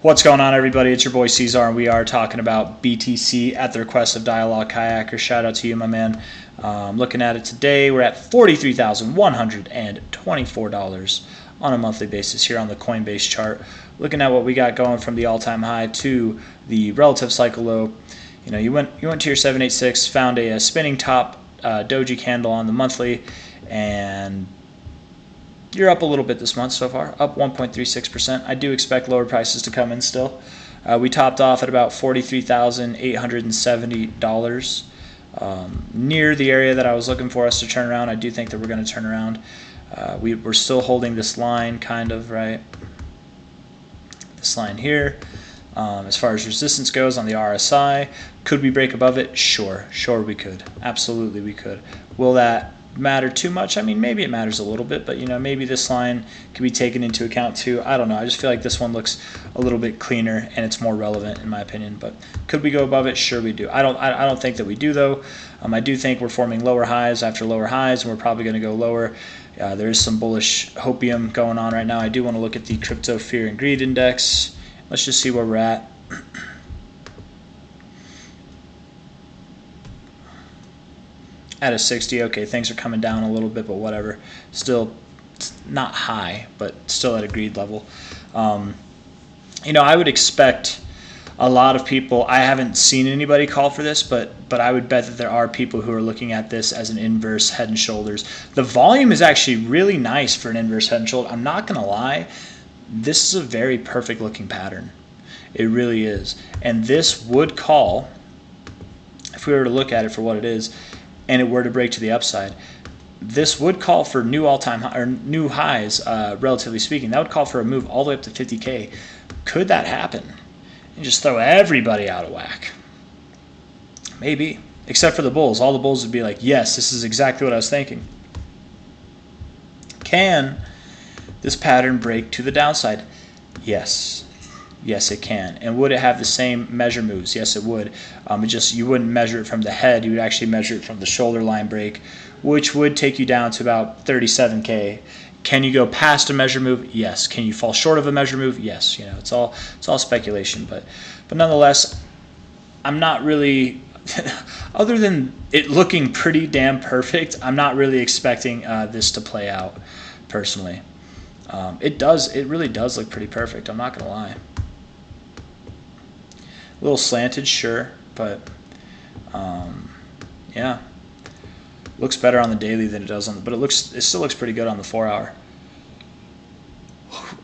What's going on, everybody? It's your boy C-Zar, and we are talking about BTC at the request of Dialogue Kayaker. Shout out to you, my man. Looking at it today, we're at $43,124 on a monthly basis here on the Coinbase chart. Looking at what we got going from the all-time high to the relative cycle low. You know, you went to your 786, found a spinning top doji candle on the monthly, and you're up a little bit this month so far, up 1.36%. I do expect lower prices to come in still. We topped off at about $43,870, near the area that I was looking for us to turn around. I do think that we're going to turn around. We're still holding this line, kind of, right? This line here. As far as resistance goes on the RSI, could we break above it? Sure we could. Absolutely we could. Will that matter too much? I mean, maybe it matters a little bit, but you know, maybe this line could be taken into account too. I don't know. I just feel like this one looks a little bit cleaner and it's more relevant in my opinion. But could we go above it? Sure we do. I don't think that we do though. I do think we're forming lower highs after lower highs, and we're probably going to go lower. There is some bullish hopium going on right now. I do want to look at the crypto fear and greed index. Let's just see where we're at. At a 60, okay, things are coming down a little bit, but whatever. Still not high, but still at a greed level. You know, I would expect a lot of people, I haven't seen anybody call for this, but I would bet that there are people who are looking at this as an inverse head and shoulders. The volume is actually really nice for an inverse head and shoulder. I'm not going to lie. This is a very perfect looking pattern. It really is. And this would call, if we were to look at it for what it is, and it were to break to the upside, this would call for new all-time high, or new highs, relatively speaking. That would call for a move all the way up to 50K. Could that happen? And just throw everybody out of whack? Maybe. Except for the bulls. All the bulls would be like, yes, this is exactly what I was thinking. Can this pattern break to the downside? Yes. Yes, it can. And would it have the same measure moves? Yes, it would. You wouldn't measure it from the head. You would actually measure it from the shoulder line break, which would take you down to about 37K. Can you go past a measure move? Yes. Can you fall short of a measure move? Yes. You know, it's all speculation, but nonetheless, I'm not really other than it looking pretty damn perfect, I'm not really expecting this to play out personally. It really does look pretty perfect. I'm not going to lie. A little slanted, sure, but yeah, looks better on the daily than it does on the, but it still looks pretty good on the 4 hour.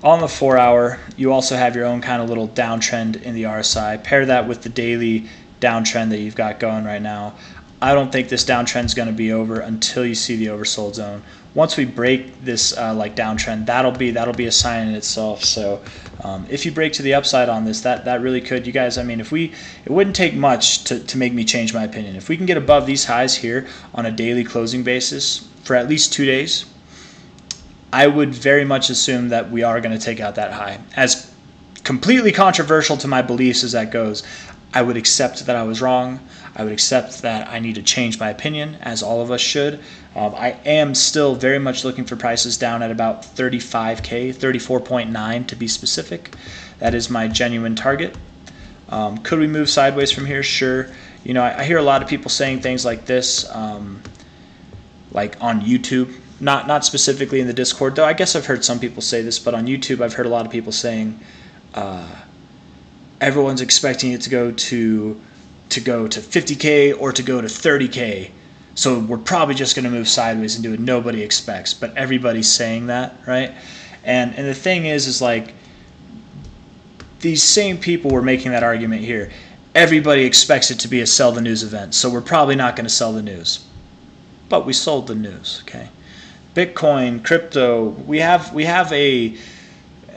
On the 4 hour, you also have your own kind of little downtrend in the RSI. Pair that with the daily downtrend that you've got going right now. I don't think this downtrend is going to be over until you see the oversold zone. Once we break this like downtrend, that'll be a sign in itself. So if you break to the upside on this, that really could. You guys, I mean, it wouldn't take much to make me change my opinion. If we can get above these highs here on a daily closing basis for at least 2 days, I would very much assume that we are going to take out that high. As completely controversial to my beliefs as that goes, I would accept that I was wrong. I would accept that I need to change my opinion, as all of us should. I am still very much looking for prices down at about 35K, 34.9 to be specific. That is my genuine target. Could we move sideways from here? Sure. You know, I hear a lot of people saying things like this, like on YouTube. Not specifically in the Discord, though. I guess I've heard some people say this, but on YouTube I've heard a lot of people saying everyone's expecting it to go to 50K or to go to 30K. So we're probably just going to move sideways and do what nobody expects, but everybody's saying that, right? And the thing is like these same people were making that argument here. Everybody expects it to be a sell the news event, so we're probably not going to sell the news. But we sold the news, okay? Bitcoin, crypto, we have a,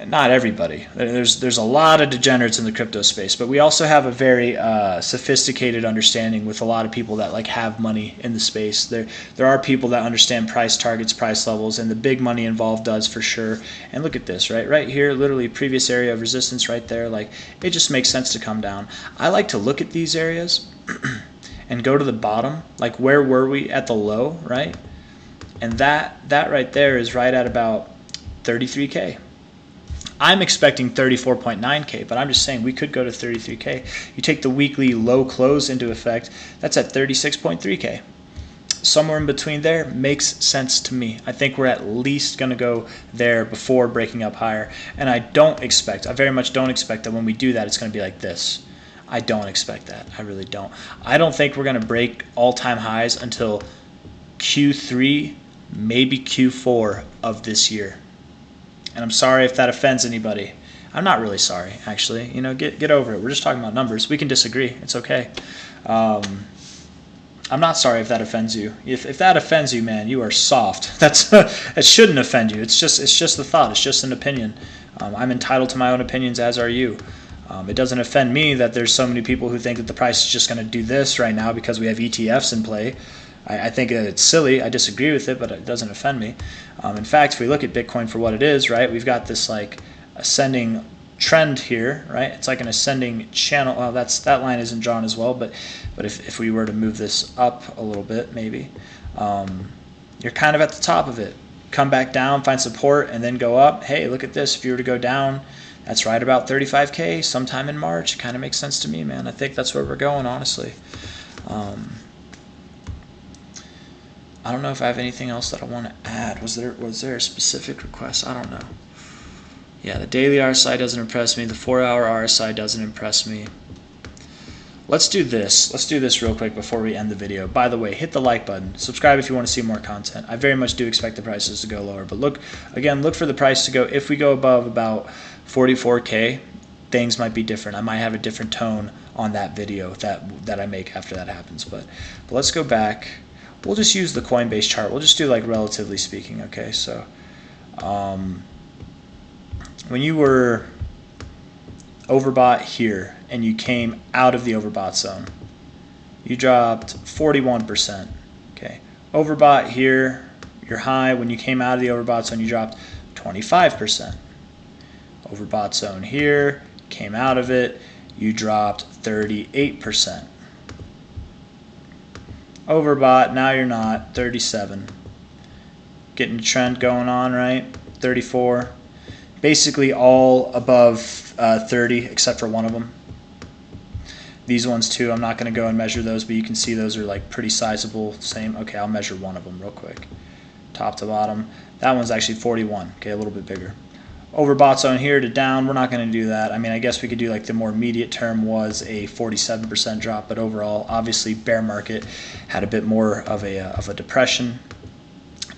not everybody. There's a lot of degenerates in the crypto space, but we also have a very sophisticated understanding with a lot of people that like have money in the space. There are people that understand price targets, price levels, and the big money involved does for sure. And look at this, right here, literally previous area of resistance right there. Like, it just makes sense to come down. I like to look at these areas and go to the bottom. Like, where were we at the low, right? And that right there is right at about 33K. I'm expecting 34.9K, but I'm just saying we could go to 33K. You take the weekly low close into effect, that's at 36.3K. Somewhere in between there makes sense to me. I think we're at least going to go there before breaking up higher. And I very much don't expect that when we do that, it's going to be like this. I don't expect that. I really don't. I don't think we're going to break all-time highs until Q3, maybe Q4 of this year. And I'm sorry if that offends anybody. I'm not really sorry, actually. Get over it. We're just talking about numbers. We can disagree. It's okay. I'm not sorry if that offends you. If that offends you, man, you are soft. It shouldn't offend you. It's just the thought. It's just an opinion. I'm entitled to my own opinions, as are you. It doesn't offend me that there's so many people who think that the price is just going to do this right now because we have ETFs in play. I think it's silly. I disagree with it, but it doesn't offend me. In fact, if we look at Bitcoin for what it is, right, we've got this like ascending trend here, right? It's like an ascending channel. Well, that line isn't drawn as well, but if we were to move this up a little bit, maybe, you're kind of at the top of it. Come back down, find support, and then go up. Hey, look at this. If you were to go down, that's right about 35K sometime in March. It kind of makes sense to me, man. I think that's where we're going, honestly. I don't know if I have anything else that I want to add. Was there a specific request? I don't know. Yeah, the daily RSI doesn't impress me. The 4-hour RSI doesn't impress me. Let's do this. Let's do this real quick before we end the video. By the way, hit the like button. Subscribe if you want to see more content. I very much do expect the prices to go lower. But look for the price to go. If we go above about 44K, things might be different. I might have a different tone on that video that I make after that happens. But let's go back. We'll just use the Coinbase chart. We'll just do like relatively speaking, okay? So when you were overbought here and you came out of the overbought zone, you dropped 41%, okay? Overbought here, your high, when you came out of the overbought zone, you dropped 25%. Overbought zone here, came out of it, you dropped 38%. Overbought, now you're not, 37. Getting a trend going on, right? 34. Basically all above 30 except for one of them. These ones too, I'm not going to go and measure those, but you can see those are like pretty sizable. Same. Okay, I'll measure one of them real quick. Top to bottom. That one's actually 41. Okay, a little bit bigger. Overbought zone here to down, we're not going to do that. I mean, I guess we could do like the more immediate term was a 47% drop, but overall, obviously, bear market had a bit more of a depression.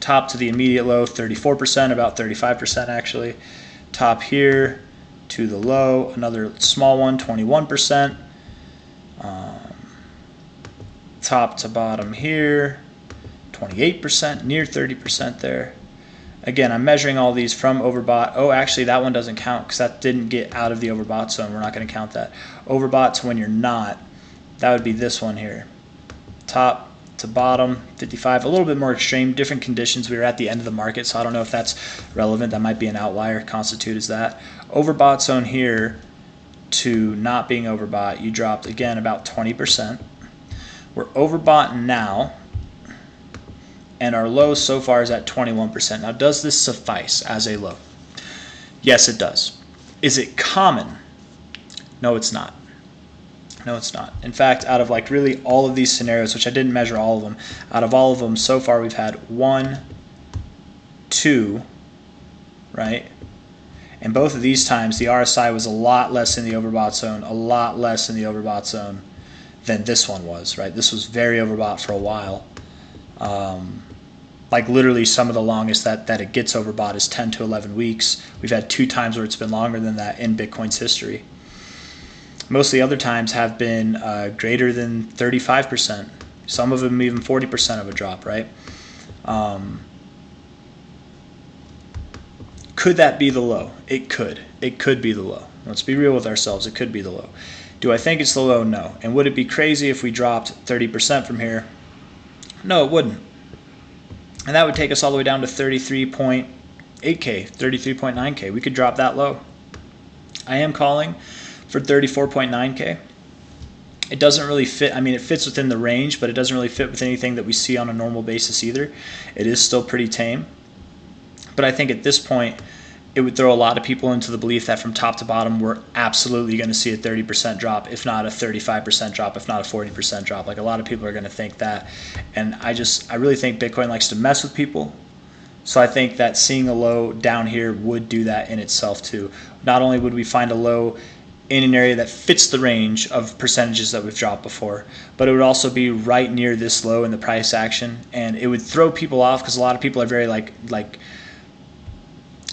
Top to the immediate low, 34%, about 35% actually. Top here to the low, another small one, 21%. Top to bottom here, 28%, near 30% there. Again, I'm measuring all these from overbought. Oh, actually, that one doesn't count because that didn't get out of the overbought zone. We're not going to count that. Overbought to when you're not, that would be this one here. Top to bottom, 55. A little bit more extreme, different conditions. We were at the end of the market, so I don't know if that's relevant. That might be an outlier. Constitute as that. Overbought zone here to not being overbought, you dropped, again, about 20%. We're overbought now. And our low so far is at 21%. Now, does this suffice as a low? Yes, it does. Is it common? No, it's not. No, it's not. In fact, out of like really all of these scenarios, which I didn't measure all of them, out of all of them so far we've had 1, 2, right? And both of these times the RSI was a lot less in the overbought zone, a lot less in the overbought zone than this one was, right? This was very overbought for a while. Like literally some of the longest that it gets overbought is 10 to 11 weeks. We've had 2 times where it's been longer than that in Bitcoin's history. Most of the other times have been greater than 35%. Some of them even 40% of a drop, right? Could that be the low? It could. It could be the low. Let's be real with ourselves. It could be the low. Do I think it's the low? No. And would it be crazy if we dropped 30% from here? No, it wouldn't. And that would take us all the way down to 33.8K, 33.9K. We could drop that low. I am calling for 34.9K. It doesn't really fit. I mean, it fits within the range, but it doesn't really fit with anything that we see on a normal basis either. It is still pretty tame. But I think at this point, it would throw a lot of people into the belief that from top to bottom, we're absolutely going to see a 30% drop, if not a 35% drop, if not a 40% drop. Like, a lot of people are going to think that. And I really think Bitcoin likes to mess with people. So I think that seeing a low down here would do that in itself too. Not only would we find a low in an area that fits the range of percentages that we've dropped before, but it would also be right near this low in the price action, and it would throw people off because a lot of people are very like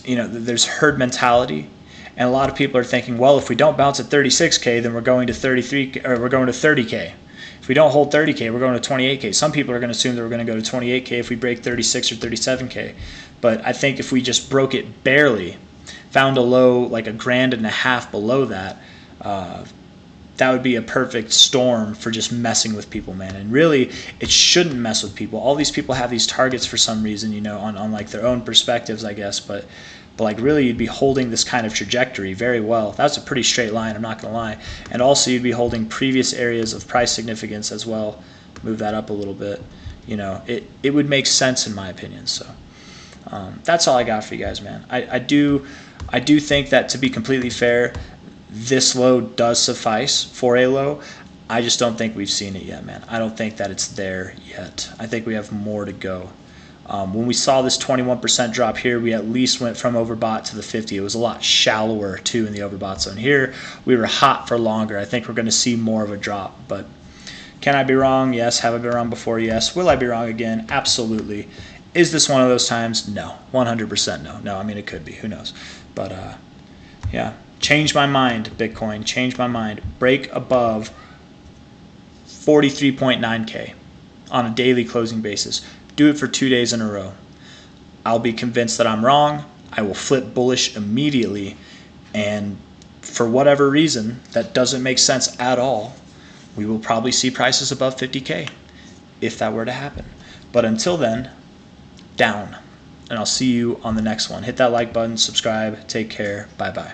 there's herd mentality, and a lot of people are thinking, well, if we don't bounce at 36K, then we're going to 33, or we're going to 30K. If we don't hold 30K, we're going to 28K. Some people are going to assume that we're going to go to 28K if we break 36 or 37K. But I think if we just broke it barely, found a low like $1.50 below that, that would be a perfect storm for just messing with people, man. And really, it shouldn't mess with people. All these people have these targets for some reason, on like their own perspectives, I guess. But like, really, you'd be holding this kind of trajectory very well. That's a pretty straight line, I'm not going to lie. And also, you'd be holding previous areas of price significance as well. Move that up a little bit. It would make sense in my opinion. So that's all I got for you guys, man. I do think that, to be completely fair, this low does suffice for a low. I just don't think we've seen it yet, man. I don't think that it's there yet. I think we have more to go. When we saw this 21% drop here, we at least went from overbought to the 50. It was a lot shallower too in the overbought zone. Here, we were hot for longer. I think we're going to see more of a drop. But can I be wrong? Yes. Have I been wrong before? Yes. Will I be wrong again? Absolutely. Is this one of those times? No. 100% no. No, I mean, it could be. Who knows? But yeah. Change my mind, Bitcoin. Change my mind. Break above 43.9K on a daily closing basis. Do it for 2 days in a row. I'll be convinced that I'm wrong. I will flip bullish immediately. And for whatever reason that doesn't make sense at all, we will probably see prices above 50K if that were to happen. But until then, down. And I'll see you on the next one. Hit that like button, subscribe, take care. Bye-bye.